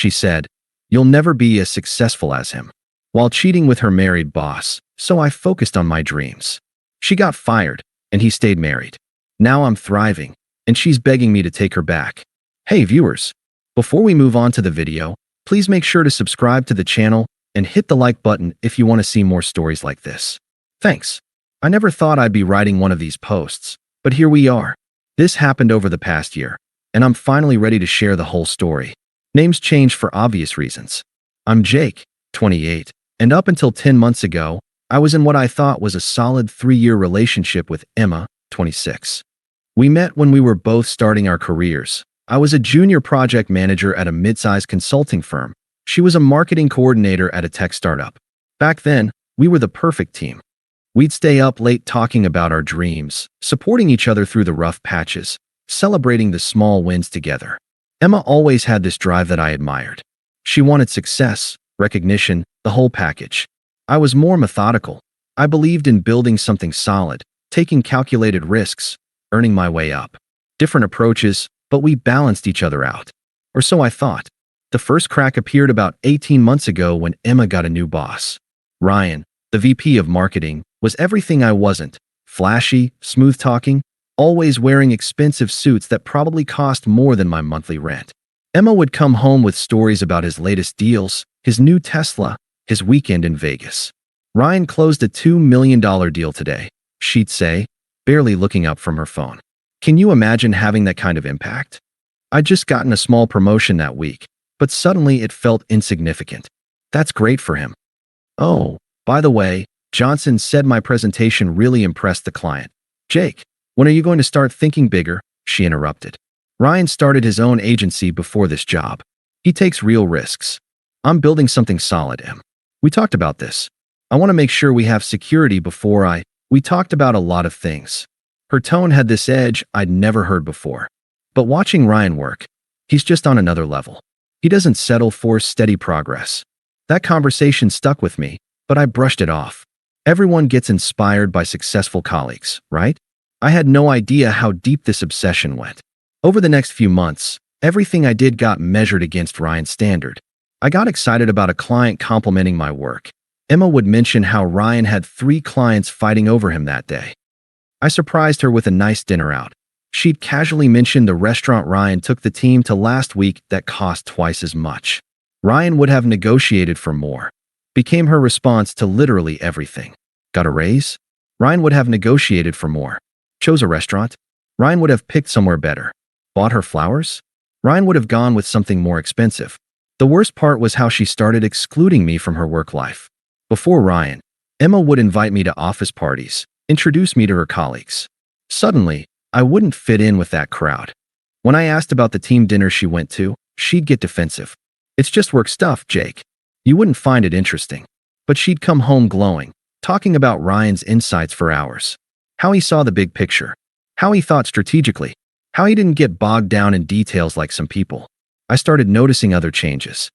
she said. "You'll never be as successful as him," while cheating with her married boss, so I focused on my dreams. She got fired, and he stayed married. Now I'm thriving, and she's begging me to take her back. Hey viewers, before we move on to the video, please make sure to subscribe to the channel and hit the like button if you want to see more stories like this. Thanks. I never thought I'd be writing one of these posts, but here we are. This happened over the past year, and I'm finally ready to share the whole story. Names changed for obvious reasons. I'm Jake, 28, and up until 10 months ago, I was in what I thought was a solid 3-year relationship with Emma, 26. We met when we were both starting our careers. I was a junior project manager at a mid-sized consulting firm. She was a marketing coordinator at a tech startup. Back then, we were the perfect team. We'd stay up late talking about our dreams, supporting each other through the rough patches, celebrating the small wins together. Emma always had this drive that I admired. She wanted success, recognition, the whole package. I was more methodical. I believed in building something solid, taking calculated risks, earning my way up. Different approaches, but we balanced each other out. Or so I thought. The first crack appeared about 18 months ago when Emma got a new boss. Ryan, the VP of marketing, was everything I wasn't. Flashy, smooth-talking, always wearing expensive suits that probably cost more than my monthly rent. Emma would come home with stories about his latest deals, his new Tesla, his weekend in Vegas. "Ryan closed a $2 million deal today," she'd say, barely looking up from her phone. Can you imagine having that kind of impact? I'd just gotten a small promotion that week, but suddenly it felt insignificant. That's great for him. "Oh, by the way, Johnson said my presentation really impressed the client." "Jake, when are you going to start thinking bigger?" she interrupted. "Ryan started his own agency before this job. He takes real risks. I'm building something solid, Em. We talked about this. I want to make sure we have security before we talked about a lot of things." Her tone had this edge I'd never heard before. But watching Ryan work, he's just on another level. He doesn't settle for steady progress. That conversation stuck with me, but I brushed it off. Everyone gets inspired by successful colleagues, right? I had no idea how deep this obsession went. Over the next few months, everything I did got measured against Ryan's standard. I got excited about a client complimenting my work. Emma would mention how Ryan had 3 clients fighting over him that day. I surprised her with a nice dinner out. She'd casually mentioned the restaurant Ryan took the team to last week that cost twice as much. Ryan would have negotiated for more. Became her response to literally everything. Got a raise? Ryan would have negotiated for more. Chose a restaurant? Ryan would have picked somewhere better. Bought her flowers? Ryan would have gone with something more expensive. The worst part was how she started excluding me from her work life. Before Ryan, Emma would invite me to office parties, introduce me to her colleagues. Suddenly, I wouldn't fit in with that crowd. When I asked about the team dinner she went to, she'd get defensive. "It's just work stuff, Jake. You wouldn't find it interesting." But she'd come home glowing, talking about Ryan's insights for hours. How he saw the big picture. How he thought strategically. How he didn't get bogged down in details like some people. I started noticing other changes.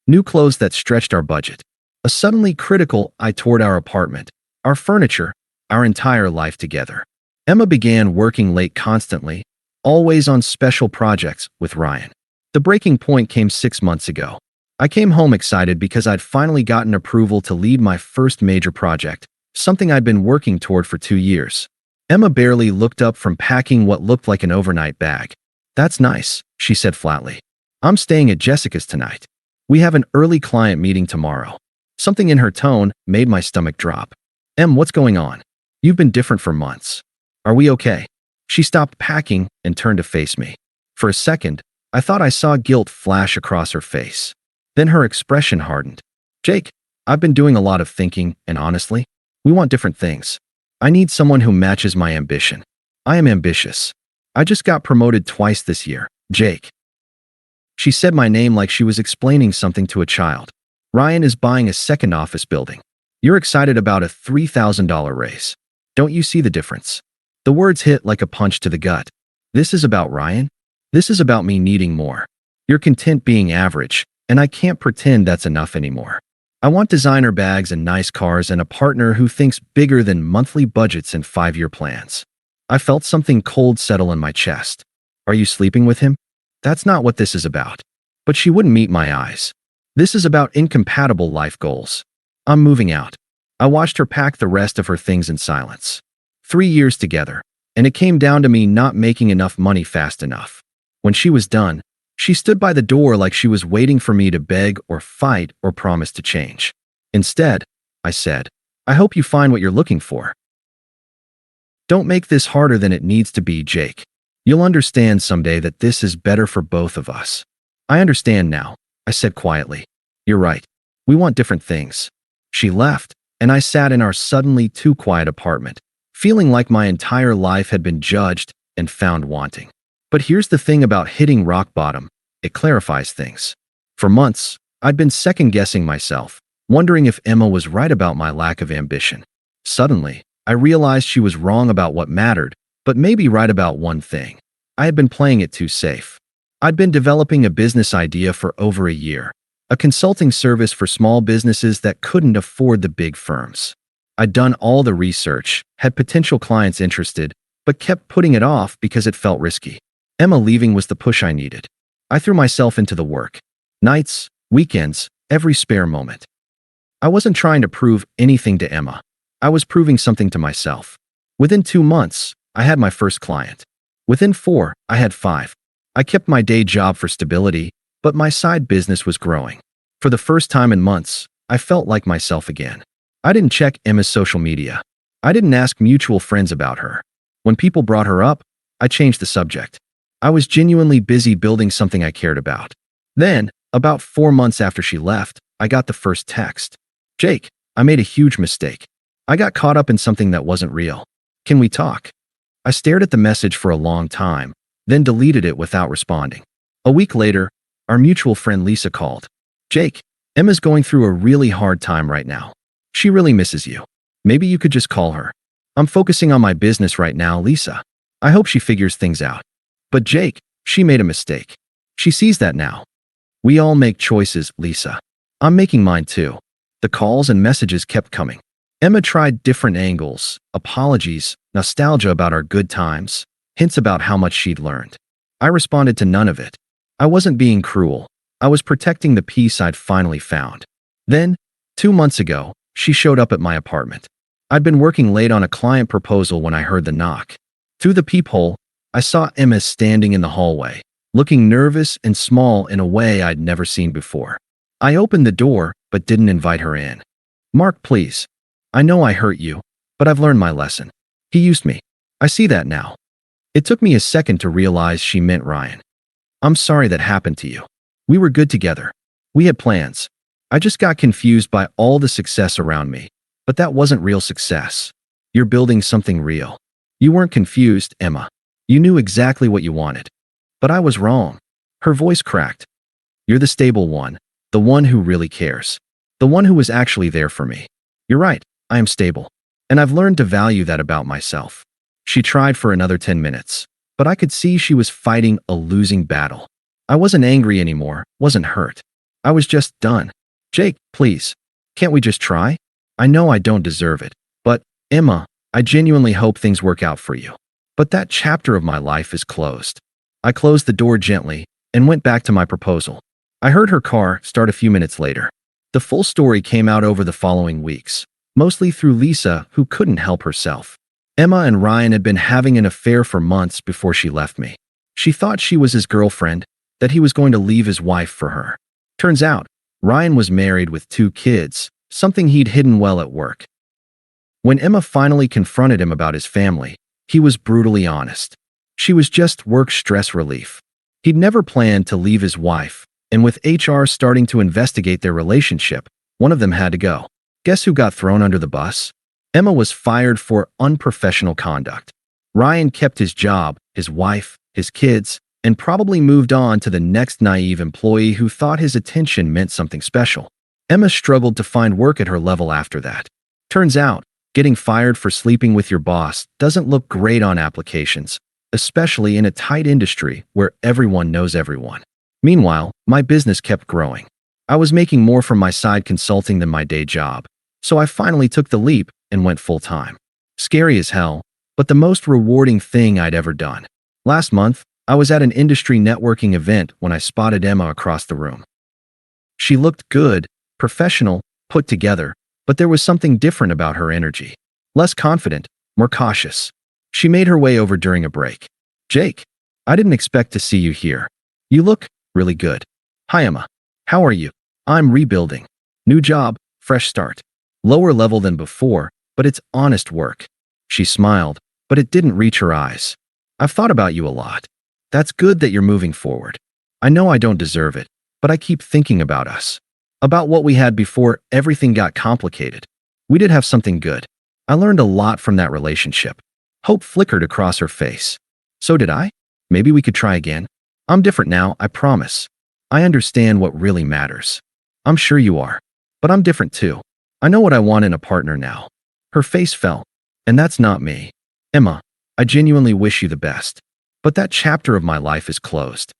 New clothes that stretched our budget. A suddenly critical eye toward our apartment, our furniture, our entire life together. Emma began working late constantly, always on special projects with Ryan. The breaking point came 6 months ago. I came home excited because I'd finally gotten approval to lead my first major project, something I'd been working toward for 2 years. Emma barely looked up from packing what looked like an overnight bag. "That's nice," she said flatly. "I'm staying at Jessica's tonight. We have an early client meeting tomorrow." Something in her tone made my stomach drop. "Em, what's going on? You've been different for months. Are we okay?" She stopped packing and turned to face me. For a second, I thought I saw guilt flash across her face. Then her expression hardened. "Jake, I've been doing a lot of thinking, and honestly, we want different things. I need someone who matches my ambition. I am ambitious. I just got promoted twice this year, Jake." She said my name like she was explaining something to a child. "Ryan is buying a second office building. You're excited about a $3,000 raise. Don't you see the difference?" The words hit like a punch to the gut. This is about Ryan? This is about me needing more. You're content being average, and I can't pretend that's enough anymore. I want designer bags and nice cars and a partner who thinks bigger than monthly budgets and 5-year plans. I felt something cold settle in my chest. "Are you sleeping with him? That's not what this is about. but she wouldn't meet my eyes. This is about incompatible life goals. I'm moving out. I watched her pack the rest of her things in silence. 3 years together, and it came down to me not making enough money fast enough. When she was done, she stood by the door like she was waiting for me to beg or fight or promise to change. Instead, I said, "I hope you find what you're looking for. Don't make this harder than it needs to be, Jake. You'll understand someday that this is better for both of us." "I understand now," I said quietly. "You're right. We want different things." She left, and I sat in our suddenly too quiet apartment, feeling like my entire life had been judged and found wanting. But here's the thing about hitting rock bottom: it clarifies things. For months, I'd been second-guessing myself, wondering if Emma was right about my lack of ambition. Suddenly, I realized she was wrong about what mattered, but maybe right about one thing. I had been playing it too safe. I'd been developing a business idea for over a year, a consulting service for small businesses that couldn't afford the big firms. I'd done all the research, had potential clients interested, but kept putting it off because it felt risky. Emma leaving was the push I needed. I threw myself into the work. Nights, weekends, every spare moment. I wasn't trying to prove anything to Emma. I was proving something to myself. Within 2 months, I had my first client. Within 4, I had 5. I kept my day job for stability, but my side business was growing. For the first time in months, I felt like myself again. I didn't check Emma's social media. I didn't ask mutual friends about her. When people brought her up, I changed the subject. I was genuinely busy building something I cared about. Then, about 4 months after she left, I got the first text. "Jake, I made a huge mistake. I got caught up in something that wasn't real. Can we talk?" I stared at the message for a long time, then deleted it without responding. A week later, our mutual friend Lisa called. "Jake, Emma's going through a really hard time right now. She really misses you. Maybe you could just call her." "I'm focusing on my business right now, Lisa. I hope she figures things out." "But Jake, she made a mistake. She sees that now." "We all make choices, Lisa. I'm making mine too." The calls and messages kept coming. Emma tried different angles, apologies, nostalgia about our good times, hints about how much she'd learned. I responded to none of it. I wasn't being cruel. I was protecting the peace I'd finally found. Then, 2 months ago, she showed up at my apartment. I'd been working late on a client proposal when I heard the knock. Through the peephole, I saw Emma standing in the hallway, looking nervous and small in a way I'd never seen before. I opened the door, but didn't invite her in. "Mark, please. I know I hurt you, but I've learned my lesson. He used me. I see that now." It took me a second to realize she meant Ryan. "I'm sorry that happened to you. We were good together. We had plans. I just got confused by all the success around me, but that wasn't real success. You're building something real. You weren't confused, Emma. You knew exactly what you wanted. But I was wrong." Her voice cracked. "You're the stable one, the one who really cares, the one who was actually there for me. You're right, I am stable. And I've learned to value that about myself." She tried for another 10 minutes, but I could see she was fighting a losing battle. I wasn't angry anymore, wasn't hurt. I was just done. "Jake, please, can't we just try? I know I don't deserve it, but, Emma, I genuinely hope things work out for you. But that chapter of my life is closed." I closed the door gently and went back to my proposal. I heard her car start a few minutes later. The full story came out over the following weeks, mostly through Lisa, who couldn't help herself. Emma and Ryan had been having an affair for months before she left me. She thought she was his girlfriend, that he was going to leave his wife for her. Turns out, Ryan was married with 2 kids, something he'd hidden well at work. When Emma finally confronted him about his family, he was brutally honest. She was just work stress relief. He'd never planned to leave his wife, and with HR starting to investigate their relationship, one of them had to go. Guess who got thrown under the bus? Emma was fired for unprofessional conduct. Ryan kept his job, his wife, his kids, and probably moved on to the next naive employee who thought his attention meant something special. Emma struggled to find work at her level after that. Turns out, getting fired for sleeping with your boss doesn't look great on applications, especially in a tight industry where everyone knows everyone. Meanwhile, my business kept growing. I was making more from my side consulting than my day job, so I finally took the leap and went full-time. Scary as hell, but the most rewarding thing I'd ever done. Last month, I was at an industry networking event when I spotted Emma across the room. She looked good, professional, put together, but there was something different about her energy. Less confident, more cautious. She made her way over during a break. Jake, I didn't expect to see you here. You look really good. Hi, Emma. How are you? I'm rebuilding. New job, fresh start. Lower level than before, but it's honest work. She smiled, but it didn't reach her eyes. I've thought about you a lot. That's good that you're moving forward. I know I don't deserve it, but I keep thinking about us. About what we had before everything got complicated. We did have something good. I learned a lot from that relationship. Hope flickered across her face. So did I? Maybe we could try again. I'm different now, I promise. I understand what really matters. I'm sure you are. But I'm different too. I know what I want in a partner now. Her face fell. And that's not me. Emma, I genuinely wish you the best. But that chapter of my life is closed.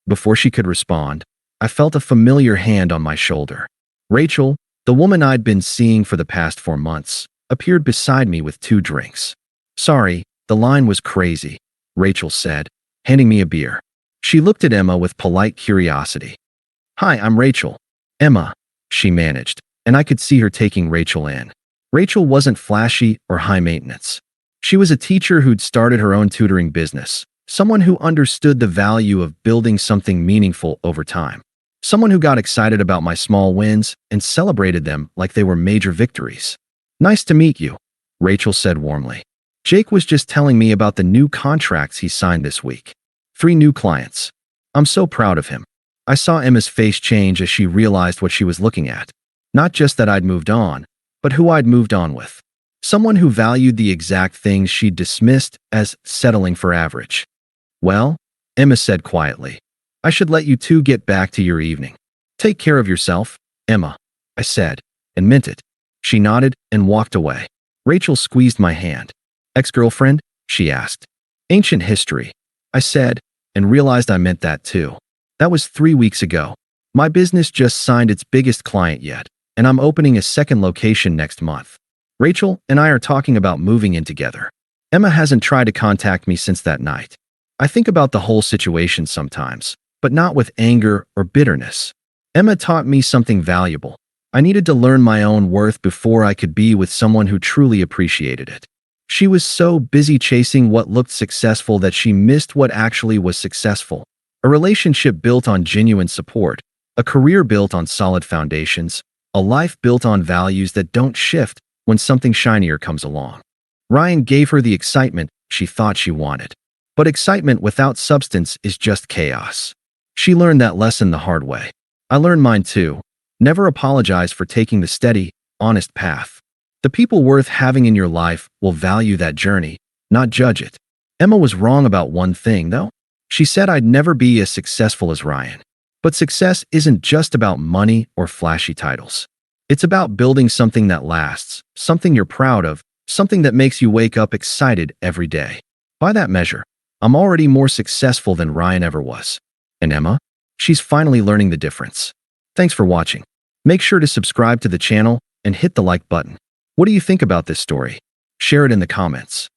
Before she could respond, I felt a familiar hand on my shoulder. Rachel, the woman I'd been seeing for the past 4 months, appeared beside me with 2 drinks. Sorry, the line was crazy, Rachel said, handing me a beer. She looked at Emma with polite curiosity. Hi, I'm Rachel. Emma, she managed, and I could see her taking Rachel in. Rachel wasn't flashy or high maintenance. She was a teacher who'd started her own tutoring business, someone who understood the value of building something meaningful over time. Someone who got excited about my small wins and celebrated them like they were major victories. Nice to meet you, Rachel said warmly. Jake was just telling me about the new contracts he signed this week. 3 new clients. I'm so proud of him. I saw Emma's face change as she realized what she was looking at. Not just that I'd moved on, but who I'd moved on with. Someone who valued the exact things she'd dismissed as settling for average. Well, Emma said quietly, I should let you 2 get back to your evening. Take care of yourself, Emma, I said, and meant it. She nodded and walked away. Rachel squeezed my hand. Ex-girlfriend? She asked. Ancient history, I said, and realized I meant that too. That was 3 weeks ago. My business just signed its biggest client yet, and I'm opening a 2nd location next month. Rachel and I are talking about moving in together. Emma hasn't tried to contact me since that night. I think about the whole situation sometimes, but not with anger or bitterness. Emma taught me something valuable. I needed to learn my own worth before I could be with someone who truly appreciated it. She was so busy chasing what looked successful that she missed what actually was successful. A relationship built on genuine support, a career built on solid foundations, a life built on values that don't shift when something shinier comes along. Ryan gave her the excitement she thought she wanted. But excitement without substance is just chaos. She learned that lesson the hard way. I learned mine too. Never apologize for taking the steady, honest path. The people worth having in your life will value that journey, not judge it. Emma was wrong about one thing, though. She said I'd never be as successful as Ryan. But success isn't just about money or flashy titles. It's about building something that lasts, something you're proud of, something that makes you wake up excited every day. By that measure, I'm already more successful than Ryan ever was. And Emma? She's finally learning the difference. Thanks for watching. Make sure to subscribe to the channel and hit the like button. What do you think about this story? Share it in the comments.